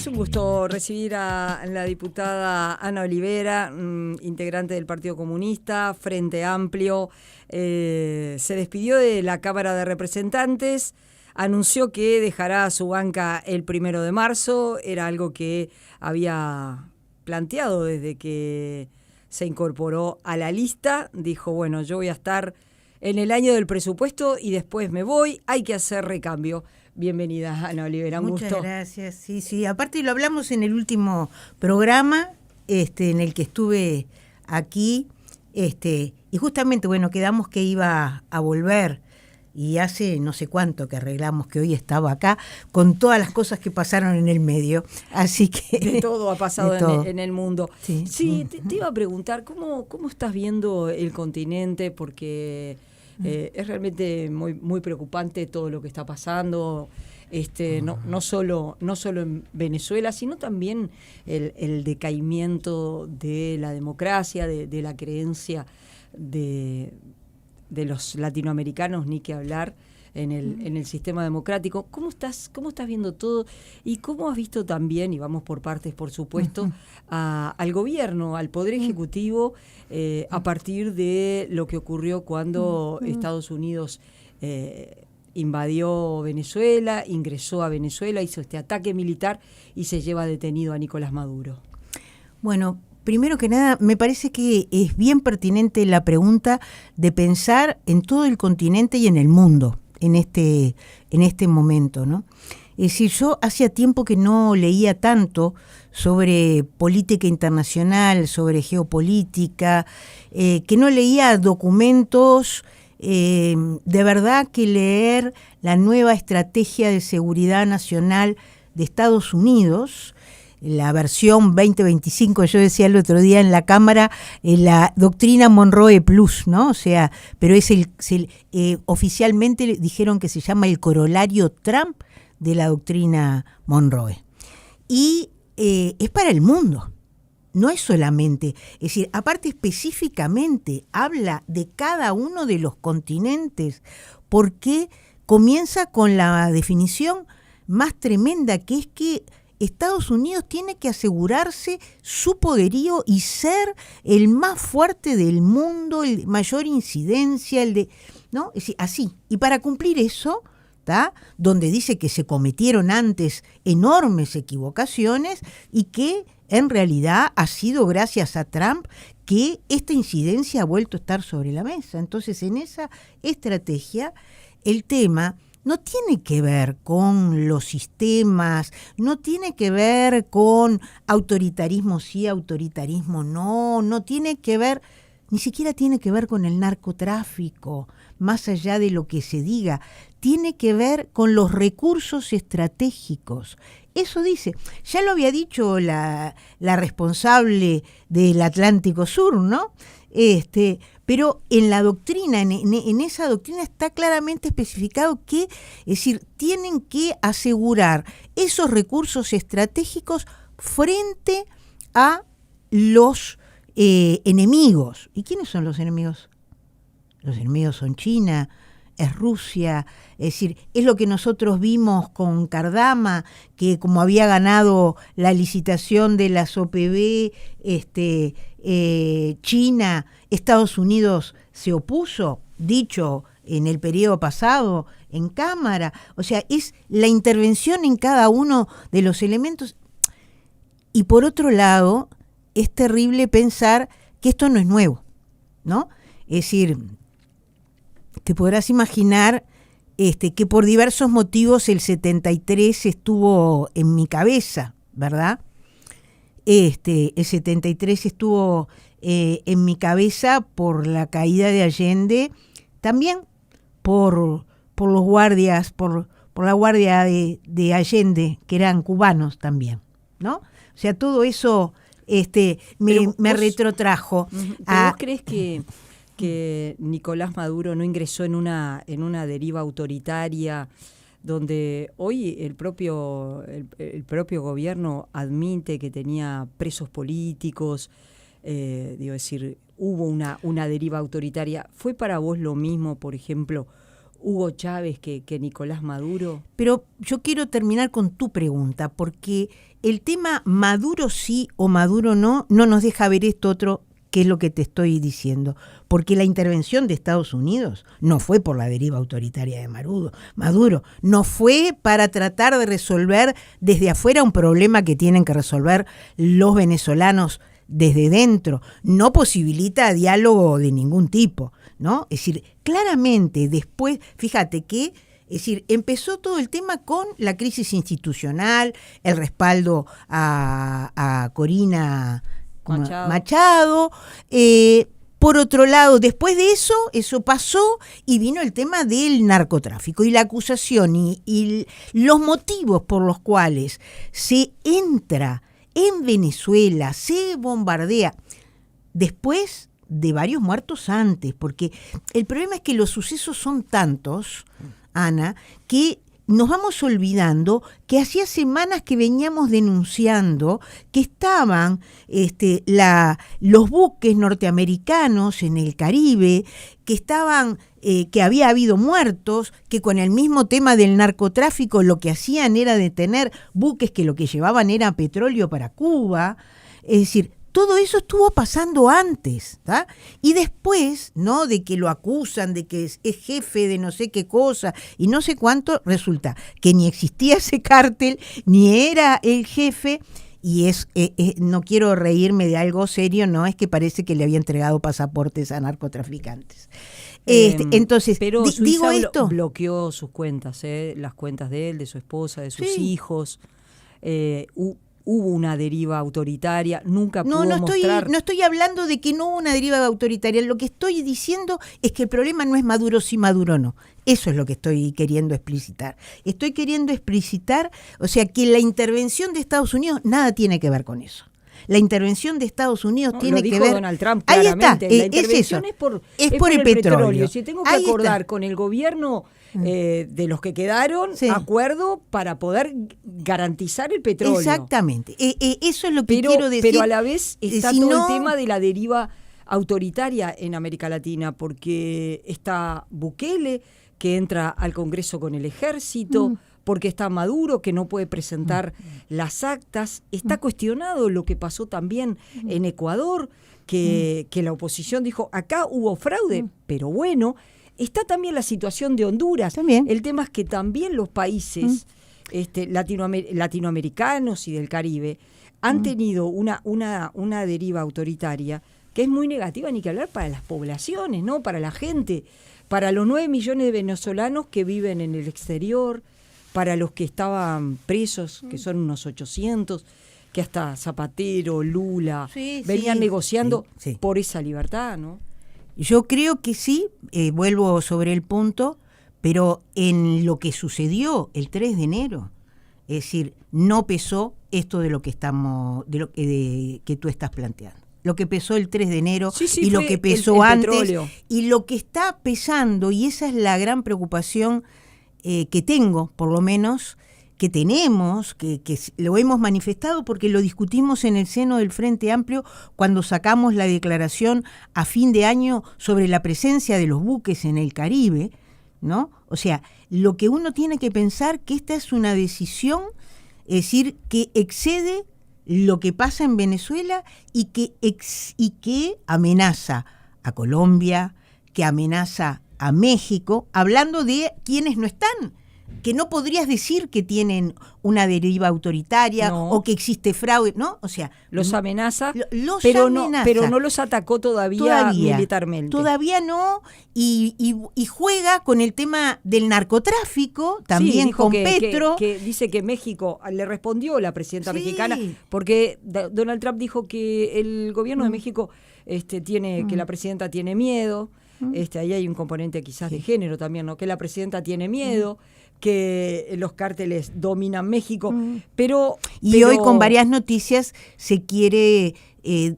Es un gusto recibir a la diputada Ana Olivera, integrante del Partido Comunista, Frente Amplio. Se despidió de la Cámara de Representantes, anunció que dejará su banca el 1 de marzo, era algo que había planteado desde que se incorporó a la lista. Dijo, bueno, yo voy a estar en el año del presupuesto y después me voy, hay que hacer recambio. Bienvenida, Ana Olivera, un gusto. Muchas gracias. Sí, aparte lo hablamos en el último programa, en el que estuve aquí, y justamente, bueno, quedamos que iba a volver, y hace no sé cuánto que arreglamos que hoy estaba acá, con todas las cosas que pasaron en el medio, así que... De todo ha pasado en el mundo. Sí, te iba a preguntar, ¿cómo estás viendo el continente? Porque... es realmente muy preocupante todo lo que está pasando, no solo en Venezuela, sino también el decaimiento de la democracia, de la creencia de los latinoamericanos, ni que hablar, en el sistema democrático. ¿Cómo estás viendo todo? Y cómo has visto también, y vamos por partes por supuesto, al gobierno, al Poder Ejecutivo, a partir de lo que ocurrió cuando Estados Unidos invadió Venezuela, ingresó a Venezuela, hizo este ataque militar y se lleva detenido a Nicolás Maduro? Bueno, primero que nada, me parece que es bien pertinente la pregunta de pensar en todo el continente y en el mundo en este momento, ¿no? Es decir, yo hacía tiempo que no leía tanto sobre política internacional, sobre geopolítica, que no leía documentos, de verdad que leer la nueva estrategia de seguridad nacional de Estados Unidos, la versión 2025, yo decía el otro día en la Cámara, la doctrina Monroe Plus, ¿no? O sea, pero es oficialmente dijeron que se llama el corolario Trump de la doctrina Monroe. Y es para el mundo, no es solamente, es decir, aparte específicamente habla de cada uno de los continentes, porque comienza con la definición más tremenda, que es que Estados Unidos tiene que asegurarse su poderío y ser el más fuerte del mundo, el de mayor incidencia, ¿no? Es decir, así. Y para cumplir eso, ¿tá? Donde dice que se cometieron antes enormes equivocaciones y que en realidad ha sido gracias a Trump que esta incidencia ha vuelto a estar sobre la mesa. Entonces, en esa estrategia, el tema no tiene que ver con los sistemas, no tiene que ver con autoritarismo sí, autoritarismo no tiene que ver, ni siquiera tiene que ver con el narcotráfico, más allá de lo que se diga, tiene que ver con los recursos estratégicos. Eso dice, ya lo había dicho la responsable del Atlántico Sur, ¿no? Pero en la doctrina, en esa doctrina está claramente especificado que, es decir, tienen que asegurar esos recursos estratégicos frente a los enemigos. ¿Y quiénes son los enemigos? Los enemigos son China, es Rusia, es decir, es lo que nosotros vimos con Cardama, que como había ganado la licitación de las OPB, China, Estados Unidos se opuso, dicho en el periodo pasado en Cámara, o sea, es la intervención en cada uno de los elementos. Y por otro lado, es terrible pensar que esto no es nuevo, ¿no? Es decir, te podrás imaginar que por diversos motivos el 73 estuvo en mi cabeza, ¿verdad? El 73 estuvo en mi cabeza por la caída de Allende, también por los guardias, por la guardia de Allende, que eran cubanos también, ¿no? O sea, todo eso me retrotrajo. ¿Pero vos crees que Nicolás Maduro no ingresó en una deriva autoritaria donde hoy el propio gobierno admite que tenía presos políticos? Hubo una deriva autoritaria. ¿Fue para vos lo mismo, por ejemplo, Hugo Chávez que Nicolás Maduro? Pero yo quiero terminar con tu pregunta, porque el tema Maduro sí o Maduro no nos deja ver esto otro, que es lo que te estoy diciendo. Porque la intervención de Estados Unidos no fue por la deriva autoritaria de Maduro, no fue para tratar de resolver desde afuera un problema que tienen que resolver los venezolanos desde dentro, no posibilita diálogo de ningún tipo, ¿no? Es decir, claramente después, fíjate que, es decir, empezó todo el tema con la crisis institucional, el respaldo a Corina Machado. Por otro lado, después de eso pasó y vino el tema del narcotráfico y la acusación y los motivos por los cuales se entra en Venezuela, se bombardea, después de varios muertos antes, porque el problema es que los sucesos son tantos, Ana, que nos vamos olvidando que hacía semanas que veníamos denunciando que estaban los buques norteamericanos en el Caribe, que estaban, que había habido muertos, que con el mismo tema del narcotráfico lo que hacían era detener buques que lo que llevaban era petróleo para Cuba. Es decir, todo eso estuvo pasando antes, ¿tá? Y después, ¿no?, de que lo acusan de que es jefe de no sé qué cosa y no sé cuánto, resulta que ni existía ese cártel, ni era el jefe, y no quiero reírme de algo serio, no, es que parece que le había entregado pasaportes a narcotraficantes. Entonces, pero digo esto. Bloqueó sus cuentas, las cuentas de él, de su esposa, de sus hijos. Hubo una deriva autoritaria, nunca pudo mostrar... No estoy hablando de que no hubo una deriva autoritaria, lo que estoy diciendo es que el problema no es Maduro sí, Maduro no. Eso es lo que estoy queriendo explicitar. Estoy queriendo explicitar, o sea, que la intervención de Estados Unidos nada tiene que ver con eso. La intervención de Estados Unidos tiene que ver... Donald Trump claramente. Ahí está, la intervención es por el petróleo. Si tengo que ahí acordar está. con el gobierno de los que quedaron, acuerdo para poder garantizar el petróleo. Exactamente. Eso es lo que quiero decir. Pero a la vez está todo el tema de la deriva autoritaria en América Latina, porque está Bukele, que entra al Congreso con el ejército, porque está Maduro, que no puede presentar las actas. Está cuestionado lo que pasó también en Ecuador, que la oposición dijo, acá hubo fraude, pero bueno, está también la situación de Honduras. También. El tema es que también los países latinoamericanos y del Caribe han tenido una deriva autoritaria que es muy negativa, ni que hablar para las poblaciones, ¿no? Para la gente, para los 9 millones de venezolanos que viven en el exterior, para los que estaban presos, que son unos 800, que hasta Zapatero, Lula, venían negociando por esa libertad, ¿no? Yo creo que sí, vuelvo sobre el punto, pero en lo que sucedió el 3 de enero, es decir, no pesó esto de lo que que tú estás planteando. Lo que pesó el 3 de enero y lo que pesó el antes petróleo. Y lo que está pesando, y esa es la gran preocupación que tengo, por lo menos, que tenemos, que lo hemos manifestado porque lo discutimos en el seno del Frente Amplio cuando sacamos la declaración a fin de año sobre la presencia de los buques en el Caribe, ¿no? O sea, lo que uno tiene que pensar que esta es una decisión, es decir, que excede lo que pasa en Venezuela y que amenaza a Colombia, que amenaza a México, hablando de quienes no están, que no podrías decir que tienen una deriva autoritaria o que existe fraude, ¿no? O sea, los amenaza, pero no los atacó todavía militarmente. Todavía no, y juega con el tema del narcotráfico, también dijo con Petro. Que dice que México, le respondió la presidenta mexicana, porque Donald Trump dijo que el gobierno de México que la presidenta tiene miedo. Ahí hay un componente quizás de género también, ¿no? Que la presidenta tiene miedo, que los cárteles dominan México, pero hoy con varias noticias se quiere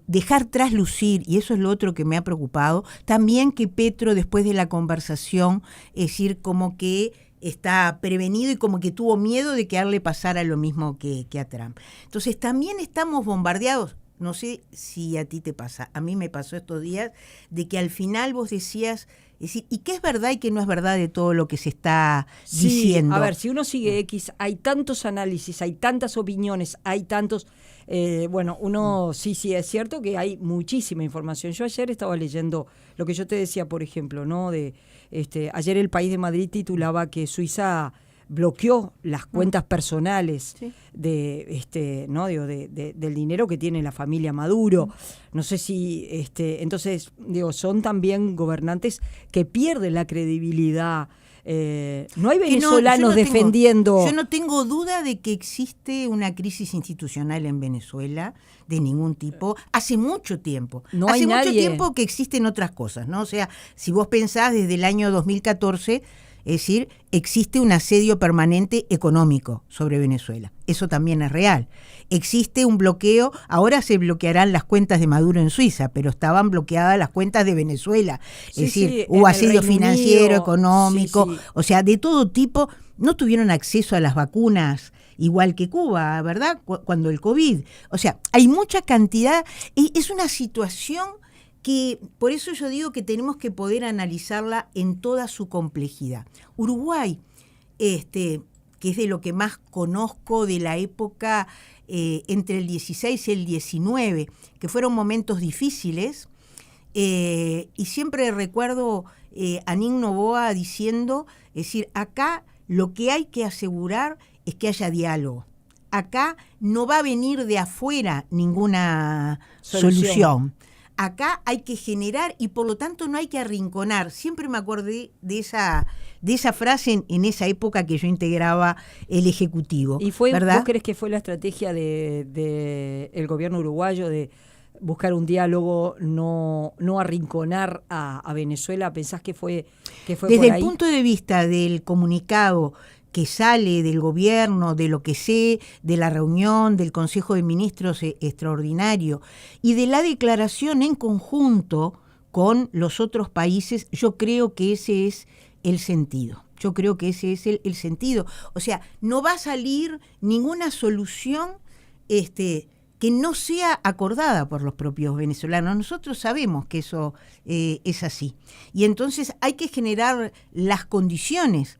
dejar traslucir, y eso es lo otro que me ha preocupado, también que Petro, después de la conversación, es decir, como que está prevenido y como que tuvo miedo de que a él le pasara lo mismo que a Trump. Entonces también estamos bombardeados. no sé si a ti te pasa, a mí me pasó estos días, de que al final vos decías, es decir, ¿y qué es verdad y qué no es verdad de todo lo que se está diciendo? A ver, si uno sigue X, hay tantos análisis, hay tantas opiniones, hay tantos... uno sí es cierto que hay muchísima información. Yo ayer estaba leyendo lo que yo te decía, por ejemplo, ¿no? Ayer El País de Madrid titulaba que Suiza bloqueó las cuentas personales del dinero que tiene la familia Maduro. No sé si, entonces, son también gobernantes que pierden la credibilidad. No hay venezolanos defendiendo. Yo no tengo duda de que existe una crisis institucional en Venezuela de ningún tipo. Hace mucho tiempo. Hace mucho tiempo que existen otras cosas, ¿no? O sea, si vos pensás desde el año 2014, es decir, existe un asedio permanente económico sobre Venezuela. Eso también es real. Existe un bloqueo, ahora se bloquearán las cuentas de Maduro en Suiza, pero estaban bloqueadas las cuentas de Venezuela. Es decir, hubo asedio financiero, económico, o sea, de todo tipo. No tuvieron acceso a las vacunas, igual que Cuba, ¿verdad? Cuando el COVID. O sea, hay mucha cantidad, es una situación que por eso yo digo que tenemos que poder analizarla en toda su complejidad. Uruguay, que es de lo que más conozco de la época entre el 16 y el 19, que fueron momentos difíciles, y siempre recuerdo a Nin Noboa diciendo, es decir, acá lo que hay que asegurar es que haya diálogo. Acá no va a venir de afuera ninguna solución. Acá hay que generar y por lo tanto no hay que arrinconar. Siempre me acordé de esa frase en esa época que yo integraba el Ejecutivo. ¿Y ¿verdad? ¿Vos crees que fue la estrategia de el gobierno uruguayo de buscar un diálogo, no arrinconar a Venezuela? ¿Pensás que fue Desde por ahí? El punto de vista del comunicado que sale del gobierno, de lo que sé, de la reunión del Consejo de Ministros extraordinario y de la declaración en conjunto con los otros países, yo creo que ese es el sentido. Yo creo que ese es el sentido. O sea, no va a salir ninguna solución que no sea acordada por los propios venezolanos. Nosotros sabemos que eso es así. Y entonces hay que generar las condiciones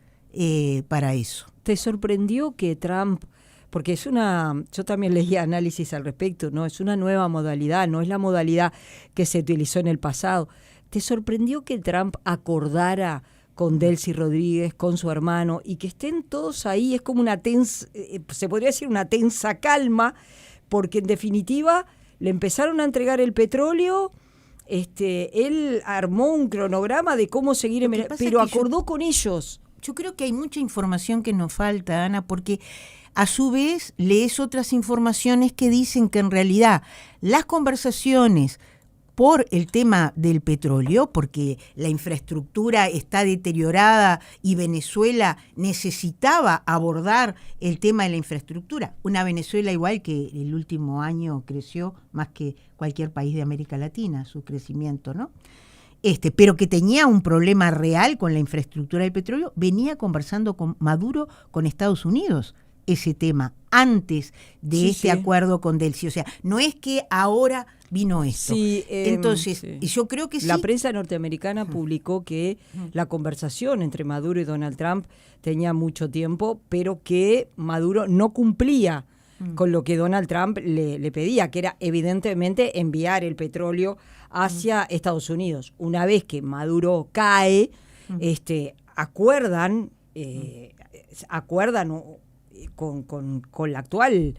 para eso. ¿Te sorprendió que Trump, porque yo también leí análisis al respecto, ¿no? Es una nueva modalidad, no es la modalidad que se utilizó en el pasado. ¿Te sorprendió que Trump acordara con Delcy Rodríguez, con su hermano, y que estén todos ahí? Es como una se podría decir una tensa calma, porque en definitiva le empezaron a entregar el petróleo. Él armó un cronograma de cómo seguir, pero acordó con ellos. Yo creo que hay mucha información que nos falta, Ana, porque a su vez lees otras informaciones que dicen que en realidad las conversaciones por el tema del petróleo, porque la infraestructura está deteriorada y Venezuela necesitaba abordar el tema de la infraestructura. Una Venezuela igual que el último año creció más que cualquier país de América Latina, su crecimiento, ¿no? Pero que tenía un problema real con la infraestructura del petróleo, venía conversando con Maduro, con Estados Unidos, ese tema, antes de acuerdo con Delcy. O sea, no es que ahora vino esto. Entonces, yo creo que la prensa norteamericana publicó que la conversación entre Maduro y Donald Trump tenía mucho tiempo, pero que Maduro no cumplía con lo que Donald Trump le pedía, que era evidentemente enviar el petróleo hacia Estados Unidos. Una vez que Maduro cae, acuerdan con la actual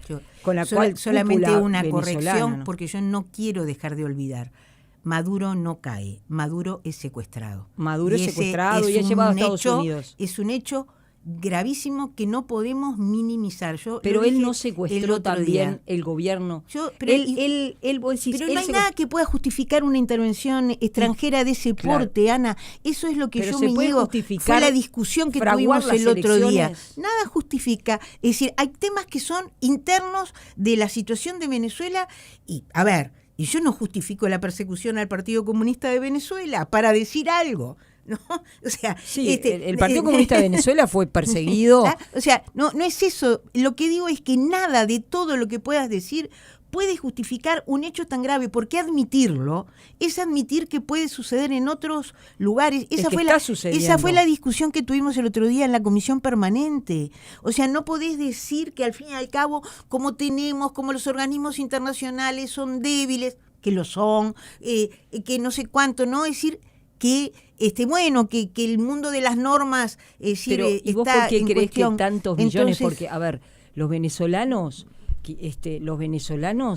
solamente una corrección, ¿no? Porque yo no quiero dejar de olvidar. Maduro no cae, Maduro es secuestrado. Maduro es secuestrado y es llevado a Estados Unidos. Es un hecho gravísimo que no podemos minimizar. Pero él no secuestró también el gobierno. Pero no hay nada que pueda justificar una intervención extranjera de ese porte, Ana. Eso es lo que yo me niego. Fue la discusión que tuvimos el otro día. Nada justifica. Es decir, hay temas que son internos de la situación de Venezuela y, a ver, y yo no justifico la persecución al Partido Comunista de Venezuela para decir algo. ¿no? O sea, sí, el Partido Comunista de Venezuela fue perseguido. O sea, no es eso. Lo que digo es que nada de todo lo que puedas decir puede justificar un hecho tan grave, porque admitirlo es admitir que puede suceder en otros lugares. Esa fue la discusión que tuvimos el otro día en la comisión permanente. O sea, no podés decir que al fin y al cabo, como los organismos internacionales son débiles, que lo son, que no sé cuánto, ¿no? Es decir, que que el mundo de las normas pero, ¿y vos está por qué en crees cuestión? que tantos millones? Entonces, porque, a ver, los venezolanos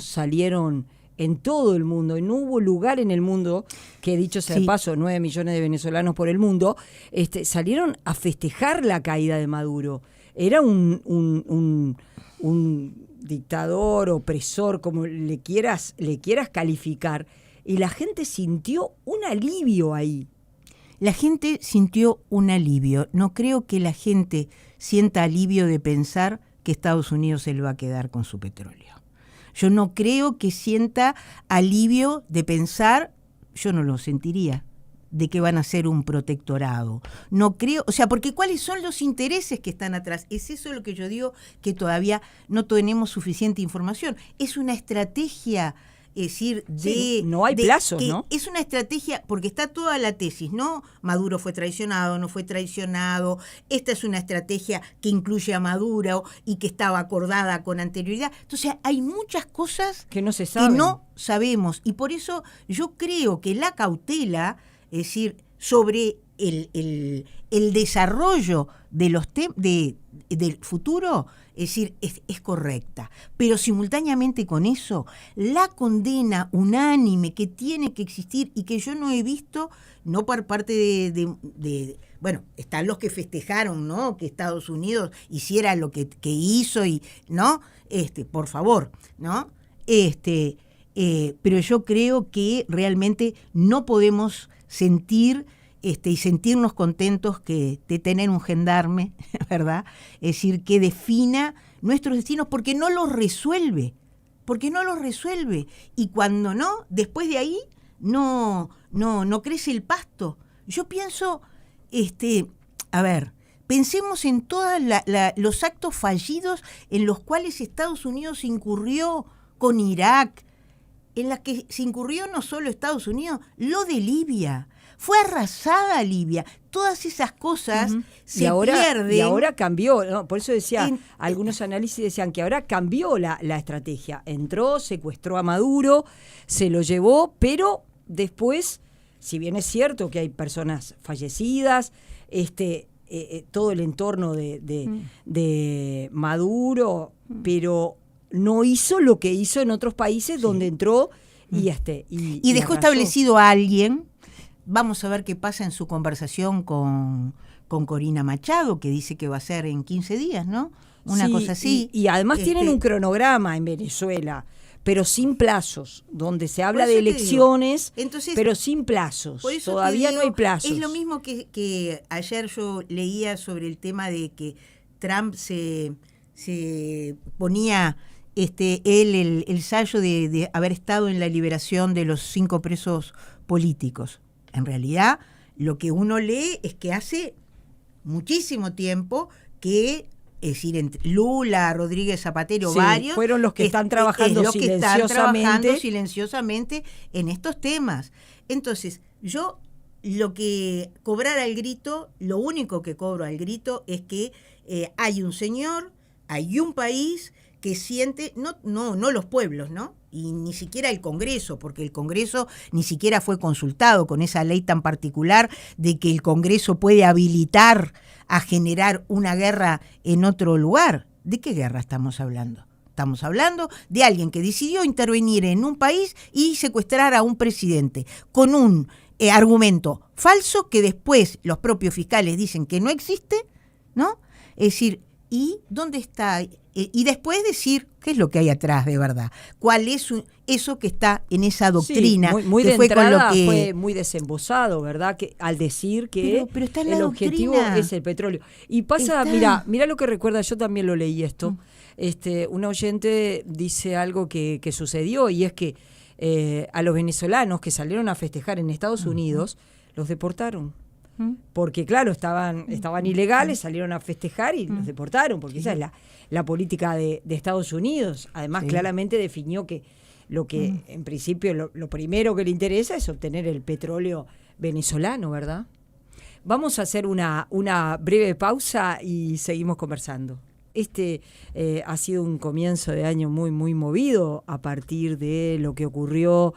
salieron en todo el mundo, y no hubo lugar en el mundo, que dicho sea de paso, 9 millones de venezolanos por el mundo, salieron a festejar la caída de Maduro. Era un dictador, opresor, como le quieras calificar, y la gente sintió un alivio ahí. La gente sintió un alivio. No creo que la gente sienta alivio de pensar que Estados Unidos se le va a quedar con su petróleo. Yo no creo que sienta alivio de pensar, yo no lo sentiría, de que van a ser un protectorado. No creo, o sea, porque ¿cuáles son los intereses que están atrás? Es eso lo que yo digo, que todavía no tenemos suficiente información. Es una estrategia. Es decir, no hay plazos, ¿no? Es una estrategia, porque está toda la tesis, ¿no? Maduro fue traicionado, no fue traicionado. Esta es una estrategia que incluye a Maduro y que estaba acordada con anterioridad. Entonces, hay muchas cosas que no se saben, que no sabemos. Y por eso yo creo que la cautela, es decir, sobre el desarrollo de del futuro, es decir, es correcta. Pero simultáneamente con eso, la condena unánime que tiene que existir y que yo no he visto, no por parte de bueno, están los que festejaron, ¿no? Que Estados Unidos hiciera lo que hizo, y ¿no? Por favor, ¿no? Pero yo creo que realmente no podemos sentir y sentirnos contentos de tener un gendarme, ¿verdad? Es decir, que defina nuestros destinos, porque no los resuelve. Y cuando no, después de ahí, no crece el pasto. Yo pienso, a ver, pensemos en todos los actos fallidos en los cuales Estados Unidos incurrió con Irak, en la que se incurrió no solo Estados Unidos, lo de Libia. Fue arrasada Libia. Todas esas cosas se pierden. Y ahora cambió, ¿no? Por eso decía, algunos análisis decían que ahora cambió la estrategia. Entró, secuestró a Maduro, se lo llevó, pero después, si bien es cierto que hay personas fallecidas, todo el entorno de Maduro, pero no hizo lo que hizo en otros países donde entró y dejó establecido a alguien. Vamos a ver qué pasa en su conversación con Corina Machado, que dice que va a ser en 15 días, ¿no? Una cosa así. Y además tienen un cronograma en Venezuela, pero sin plazos, donde se habla de elecciones, entonces, pero sin plazos. Todavía no hay plazos. Es lo mismo que ayer yo leía sobre el tema de que Trump se ponía el sallo de haber estado en la liberación de los 5 presos políticos. En realidad, lo que uno lee es que hace muchísimo tiempo que, es decir, entre Lula, Rodríguez Zapatero, varios fueron los que están trabajando silenciosamente en estos temas. Entonces, yo lo que cobrar al grito, lo único que cobro al grito es que hay un señor, hay un país que siente, no los pueblos, ¿no? Y ni siquiera el Congreso, porque el Congreso ni siquiera fue consultado con esa ley tan particular de que el Congreso puede habilitar a generar una guerra en otro lugar. ¿De qué guerra estamos hablando? Estamos hablando de alguien que decidió intervenir en un país y secuestrar a un presidente con un argumento falso que después los propios fiscales dicen que no existe, ¿no? Es decir, ¿y dónde está? Y después decir qué es lo que hay atrás de verdad. ¿Cuál es eso que está en esa doctrina? Sí, muy que de fue entrada con lo que fue muy desembosado, ¿verdad? Que al decir que pero está en el la objetivo doctrina. es el petróleo. Y pasa, mira lo que recuerda, yo también lo leí esto. Una oyente dice algo que sucedió, y es que a los venezolanos que salieron a festejar en Estados Unidos los deportaron. porque claro, estaban ilegales, salieron a festejar y los deportaron, porque esa es la política de Estados Unidos. Además, claramente definió que lo que en principio lo primero que le interesa es obtener el petróleo venezolano, ¿verdad? Vamos a hacer una breve pausa y seguimos conversando. Ha sido un comienzo de año muy, muy movido a partir de lo que ocurrió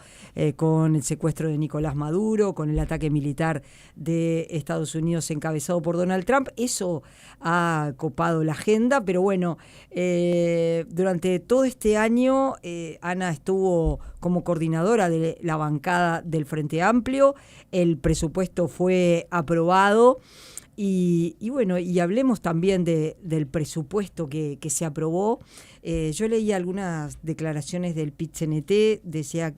con el secuestro de Nicolás Maduro, con el ataque militar de Estados Unidos encabezado por Donald Trump. Eso ha copado la agenda, pero bueno, durante todo este año Ana estuvo como coordinadora de la bancada del Frente Amplio. El presupuesto fue aprobado. Y bueno, y hablemos también del presupuesto que se aprobó. Yo leí algunas declaraciones del PIT-CNT, decía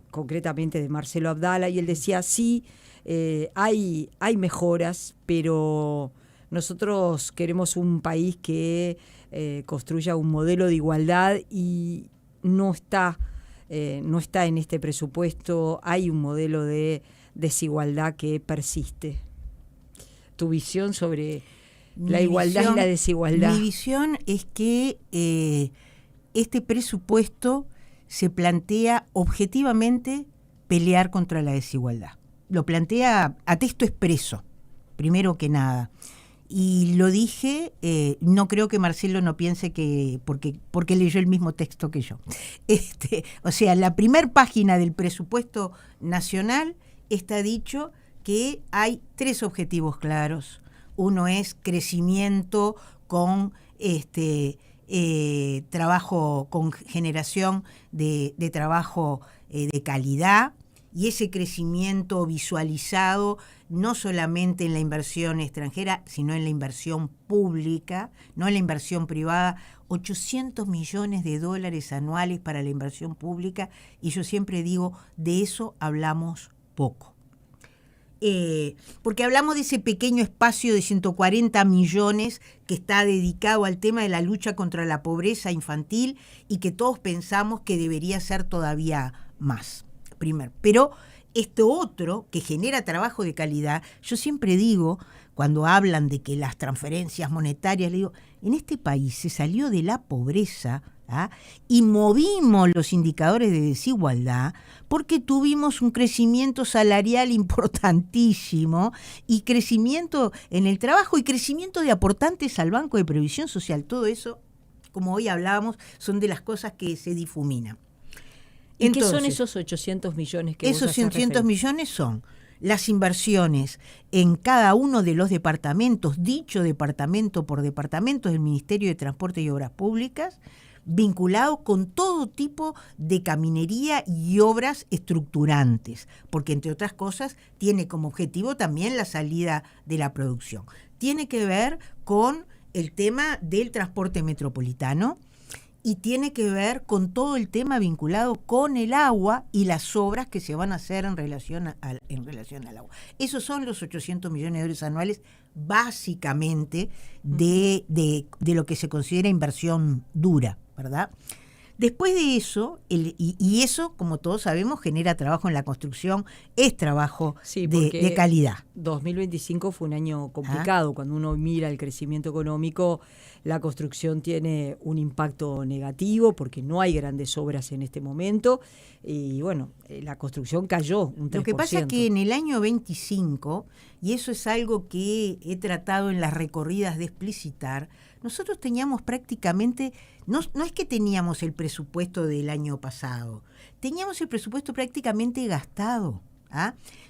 concretamente de Marcelo Abdala, y él decía, sí, hay mejoras, pero nosotros queremos un país que construya un modelo de igualdad y no está en este presupuesto. Hay un modelo de desigualdad que persiste. Tu visión sobre la igualdad y la desigualdad. Mi visión es que este presupuesto se plantea objetivamente pelear contra la desigualdad. Lo plantea a texto expreso, primero que nada. Y lo dije, no creo que Marcelo no piense que, porque leyó el mismo texto que yo. O sea, la primer página del presupuesto nacional está dicho que hay 3 objetivos claros. Uno es crecimiento con trabajo, con generación de trabajo de calidad, y ese crecimiento visualizado no solamente en la inversión extranjera, sino en la inversión pública, no en la inversión privada. 800 millones de dólares anuales para la inversión pública, y yo siempre digo, de eso hablamos poco. Porque hablamos de ese pequeño espacio de 140 millones que está dedicado al tema de la lucha contra la pobreza infantil y que todos pensamos que debería ser todavía más. Primero, pero esto otro que genera trabajo de calidad, yo siempre digo, cuando hablan de que las transferencias monetarias, le digo, en este país se salió de la pobreza, y movimos los indicadores de desigualdad porque tuvimos un crecimiento salarial importantísimo y crecimiento en el trabajo y crecimiento de aportantes al Banco de Previsión Social. Todo eso, como hoy hablábamos, son de las cosas que se difuminan. ¿Y qué son esos 800 millones que esos 800 millones son las inversiones en cada uno de los departamentos, dicho departamento por departamento del Ministerio de Transporte y Obras Públicas, vinculado con todo tipo de caminería y obras estructurantes, porque entre otras cosas tiene como objetivo también la salida de la producción. Tiene que ver con el tema del transporte metropolitano y tiene que ver con todo el tema vinculado con el agua y las obras que se van a hacer en relación al agua. Esos son los 800 millones de dólares anuales básicamente de lo que se considera inversión dura, ¿verdad? Después de eso, y eso, como todos sabemos, genera trabajo en la construcción, es trabajo de calidad. 2025 fue un año complicado. Cuando uno mira el crecimiento económico, la construcción tiene un impacto negativo porque no hay grandes obras en este momento. Y bueno, la construcción cayó un 3%. Lo que pasa es que en el año 25, y eso es algo que he tratado en las recorridas de explicitar, nosotros teníamos prácticamente, no es que teníamos el presupuesto del año pasado, teníamos el presupuesto prácticamente gastado.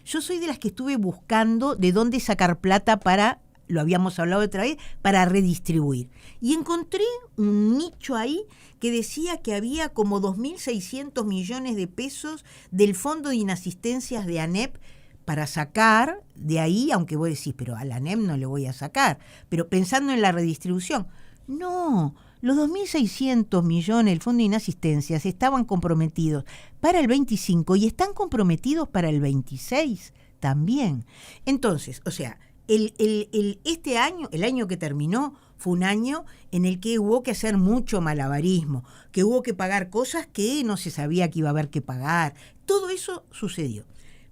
Yo soy de las que estuve buscando de dónde sacar plata para, lo habíamos hablado otra vez, para redistribuir. Y encontré un nicho ahí que decía que había como 2.600 millones de pesos del Fondo de Inasistencias de ANEP para sacar de ahí, aunque vos decís, pero a la ANEP no le voy a sacar, pero pensando en la redistribución. No, los 2.600 millones del Fondo de Inasistencias estaban comprometidos para el 25 y están comprometidos para el 26 también. Entonces, o sea, este año, el año que terminó, fue un año en el que hubo que hacer mucho malabarismo, que hubo que pagar cosas que no se sabía que iba a haber que pagar. Todo eso sucedió.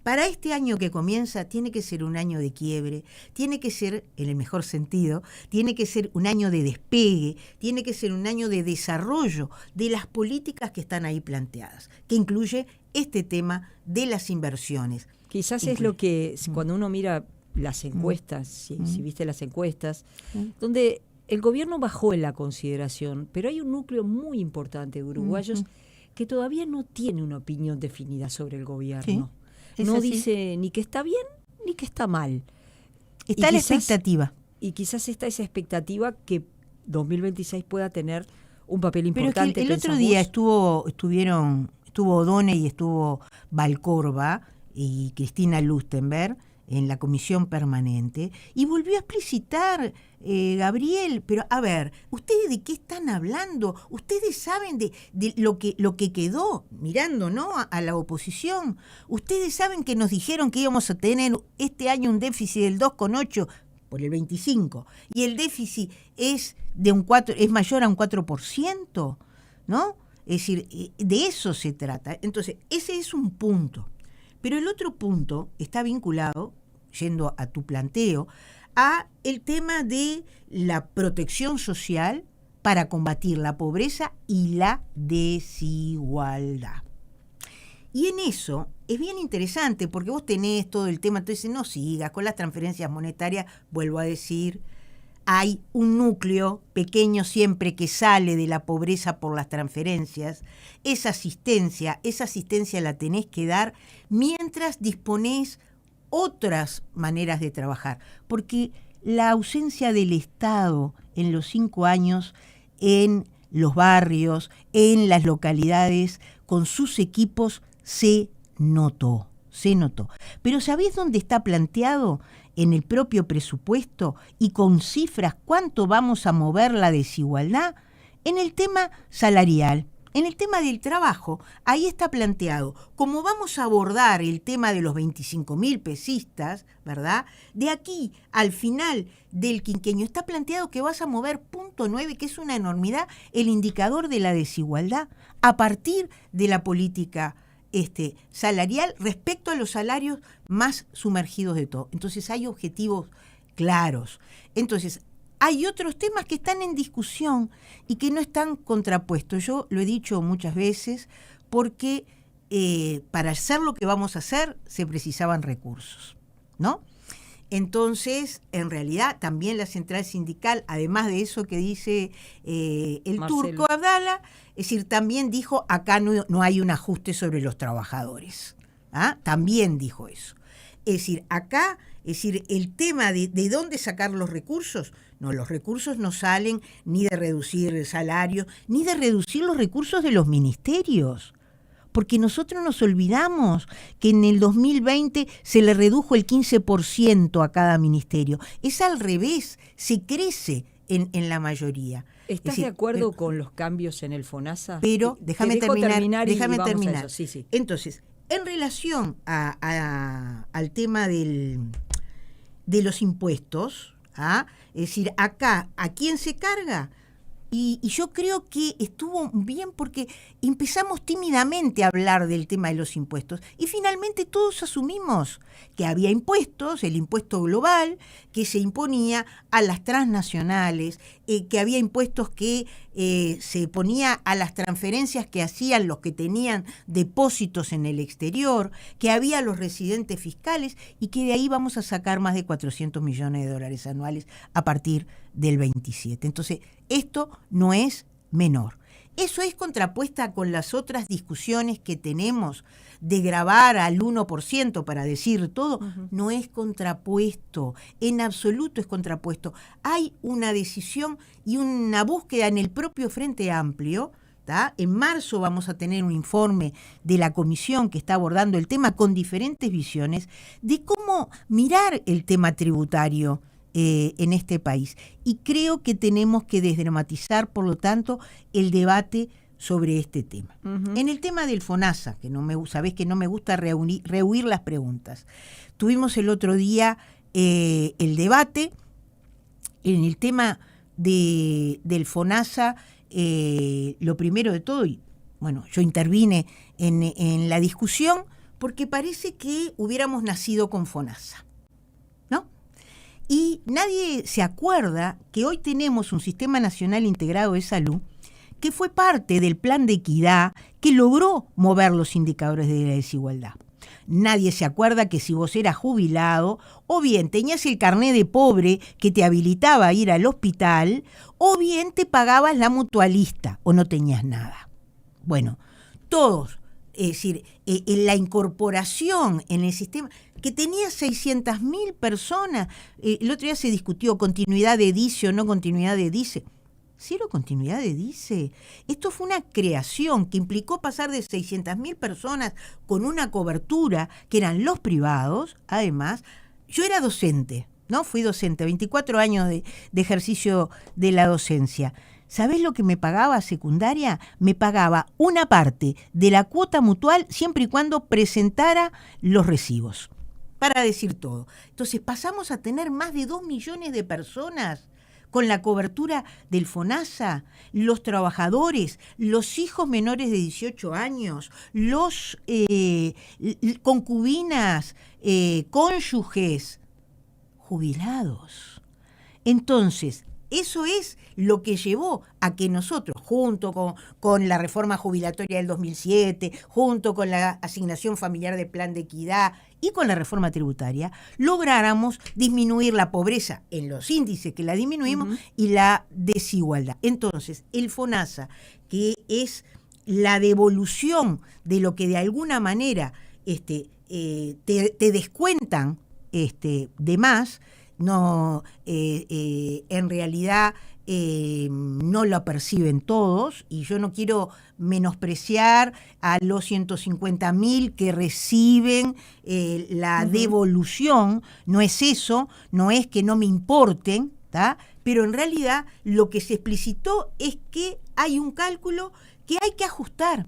Para este año que comienza tiene que ser un año de quiebre, tiene que ser, en el mejor sentido, tiene que ser un año de despegue, tiene que ser un año de desarrollo de las políticas que están ahí planteadas, que incluye este tema de las inversiones. Quizás es lo que, cuando uno mira las encuestas, si viste las encuestas, donde el gobierno bajó en la consideración, pero hay un núcleo muy importante de uruguayos que todavía no tiene una opinión definida sobre el gobierno. No dice ni que está bien ni que está mal. Está la expectativa. Y quizás está esa expectativa que 2026 pueda tener un papel importante. Pero es que el otro día estuvo O'Donnell y estuvo Valcorba y Cristina Lustenberg en la comisión permanente, y volvió a explicitar, Gabriel, pero a ver, ¿ustedes de qué están hablando? ¿Ustedes saben de lo que quedó mirando, ¿no?, a la oposición? ¿Ustedes saben que nos dijeron que íbamos a tener este año un déficit del 2,8 por el 25, y el déficit es mayor a un 4%, ¿no? Es decir, de eso se trata. Entonces, ese es un punto. Pero el otro punto está vinculado, yendo a tu planteo, a el tema de la protección social para combatir la pobreza y la desigualdad. Y en eso es bien interesante, porque vos tenés todo el tema, entonces no sigas con las transferencias monetarias, vuelvo a decir, hay un núcleo pequeño siempre que sale de la pobreza por las transferencias. Esa asistencia la tenés que dar mientras disponés otras maneras de trabajar. Porque la ausencia del Estado en los 5 años en los barrios, en las localidades, con sus equipos, se notó. Pero ¿sabés dónde está planteado? En el propio presupuesto y con cifras cuánto vamos a mover la desigualdad. En el tema salarial, en el tema del trabajo, ahí está planteado cómo vamos a abordar el tema de los 25.000 pesistas, ¿verdad? De aquí al final del quinquenio está planteado que vas a mover 0,9, que es una enormidad, el indicador de la desigualdad a partir de la política salarial respecto a los salarios más sumergidos de todo. Entonces hay objetivos claros. Entonces hay otros temas que están en discusión y que no están contrapuestos. Yo lo he dicho muchas veces, porque para hacer lo que vamos a hacer se precisaban recursos, ¿no? Entonces, en realidad, también la central sindical, además de eso que dice el Marcelo Turco Abdala, es decir, también dijo, acá no hay un ajuste sobre los trabajadores. También dijo eso. Es decir, acá, el tema de dónde sacar los recursos, no, los recursos no salen ni de reducir el salario, ni de reducir los recursos de los ministerios. Porque nosotros nos olvidamos que en el 2020 se le redujo el 15% a cada ministerio. Es al revés, se crece en la mayoría. ¿Estás de acuerdo con los cambios en el FONASA? Pero déjame terminar. Sí. Entonces, en relación al tema de los impuestos, es decir, acá, ¿a quién se carga? Y yo creo que estuvo bien, porque empezamos tímidamente a hablar del tema de los impuestos y finalmente todos asumimos que había impuestos, el impuesto global que se imponía a las transnacionales, que había impuestos que se ponía a las transferencias que hacían los que tenían depósitos en el exterior, que había los residentes fiscales y que de ahí vamos a sacar más de 400 millones de dólares anuales a partir del 27. Entonces, esto no es menor. Eso es contrapuesta con las otras discusiones que tenemos de gravar al 1%, para decir todo. No es contrapuesto, en absoluto es contrapuesto. Hay una decisión y una búsqueda en el propio Frente Amplio. En marzo vamos a tener un informe de la comisión que está abordando el tema con diferentes visiones de cómo mirar el tema tributario en este país. Y creo que tenemos que desdramatizar, por lo tanto, el debate sobre este tema. En el tema del FONASA, que sabés que no me gusta rehuir las preguntas. Tuvimos el otro día el debate en el tema del FONASA. Lo primero de todo, y bueno, yo intervine en la discusión porque parece que hubiéramos nacido con FONASA, ¿no? Y nadie se acuerda que hoy tenemos un Sistema Nacional Integrado de Salud que fue parte del plan de equidad que logró mover los indicadores de la desigualdad. Nadie se acuerda que si vos eras jubilado, o bien tenías el carné de pobre que te habilitaba a ir al hospital, o bien te pagabas la mutualista o no tenías nada. Bueno, todos, es decir, la incorporación en el sistema, que tenía 600.000 personas, el otro día se discutió continuidad de DICE o no continuidad de DICE. Cero continuidad de DICE. Esto fue una creación que implicó pasar de 600.000 personas con una cobertura, que eran los privados, además. Yo era docente, ¿no? Fui docente, 24 años de ejercicio de la docencia. ¿Sabés lo que me pagaba secundaria? Me pagaba una parte de la cuota mutual siempre y cuando presentara los recibos, para decir todo. Entonces pasamos a tener más de 2 millones de personas con la cobertura del FONASA, los trabajadores, los hijos menores de 18 años, los concubinas, cónyuges, jubilados. Entonces, eso es lo que llevó a que nosotros, junto con la reforma jubilatoria del 2007, junto con la asignación familiar del plan de equidad y con la reforma tributaria, lográramos disminuir la pobreza en los índices que la disminuimos y la desigualdad. Entonces, el FONASA, que es la devolución de lo que de alguna manera te descuentan de más, no, en realidad no lo perciben todos, y yo no quiero menospreciar a los 150.000 que reciben la devolución. No es eso, no es que no me importen, ¿tá? Pero en realidad lo que se explicitó es que hay un cálculo que hay que ajustar.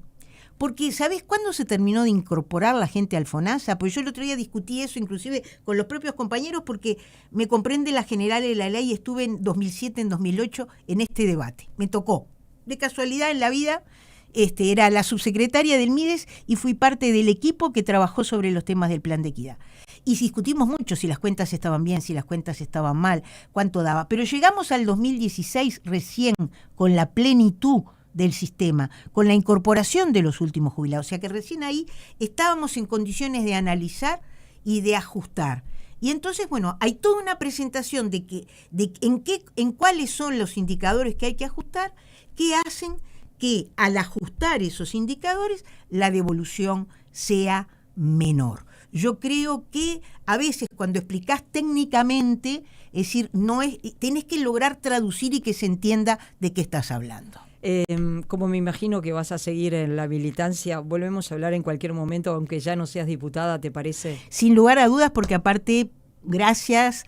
Porque, ¿sabés cuándo se terminó de incorporar la gente al FONASA? Pues yo el otro día discutí eso inclusive con los propios compañeros, porque me comprende la general de la ley, estuve en 2007, en 2008 en este debate. Me tocó, de casualidad en la vida, era la subsecretaria del MIDES y fui parte del equipo que trabajó sobre los temas del plan de equidad. Y discutimos mucho si las cuentas estaban bien, si las cuentas estaban mal, cuánto daba. Pero llegamos al 2016 recién con la plenitud del sistema, con la incorporación de los últimos jubilados. O sea que recién ahí estábamos en condiciones de analizar y de ajustar. Y entonces, bueno, hay toda una presentación de en cuáles son los indicadores que hay que ajustar, que hacen que al ajustar esos indicadores la devolución sea menor. Yo creo que a veces cuando explicás técnicamente, es decir, tenés que lograr traducir y que se entienda de qué estás hablando. Como me imagino que vas a seguir en la militancia, volvemos a hablar en cualquier momento, aunque ya no seas diputada, ¿te parece? Sin lugar a dudas, porque aparte, gracias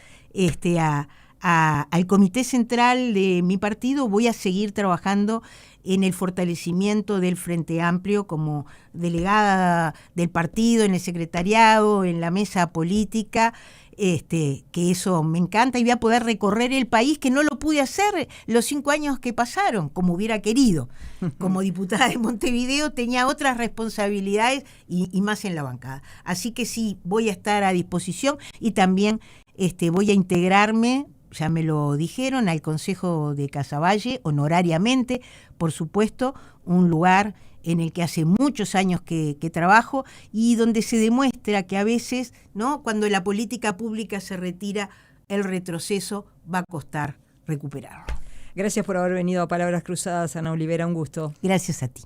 al Comité Central de mi partido, voy a seguir trabajando en el fortalecimiento del Frente Amplio como delegada del partido, en el secretariado, en la mesa política, que eso me encanta, y voy a poder recorrer el país, que no lo pude hacer los 5 años que pasaron, como hubiera querido. Como diputada de Montevideo tenía otras responsabilidades y más en la bancada. Así que sí, voy a estar a disposición y también voy a integrarme, ya me lo dijeron, al Consejo de Casaballe, honorariamente, por supuesto, un lugar en el que hace muchos años que trabajo y donde se demuestra que a veces, ¿no?, cuando la política pública se retira, el retroceso va a costar recuperarlo. Gracias por haber venido a Palabras Cruzadas, Ana Olivera, un gusto. Gracias a ti.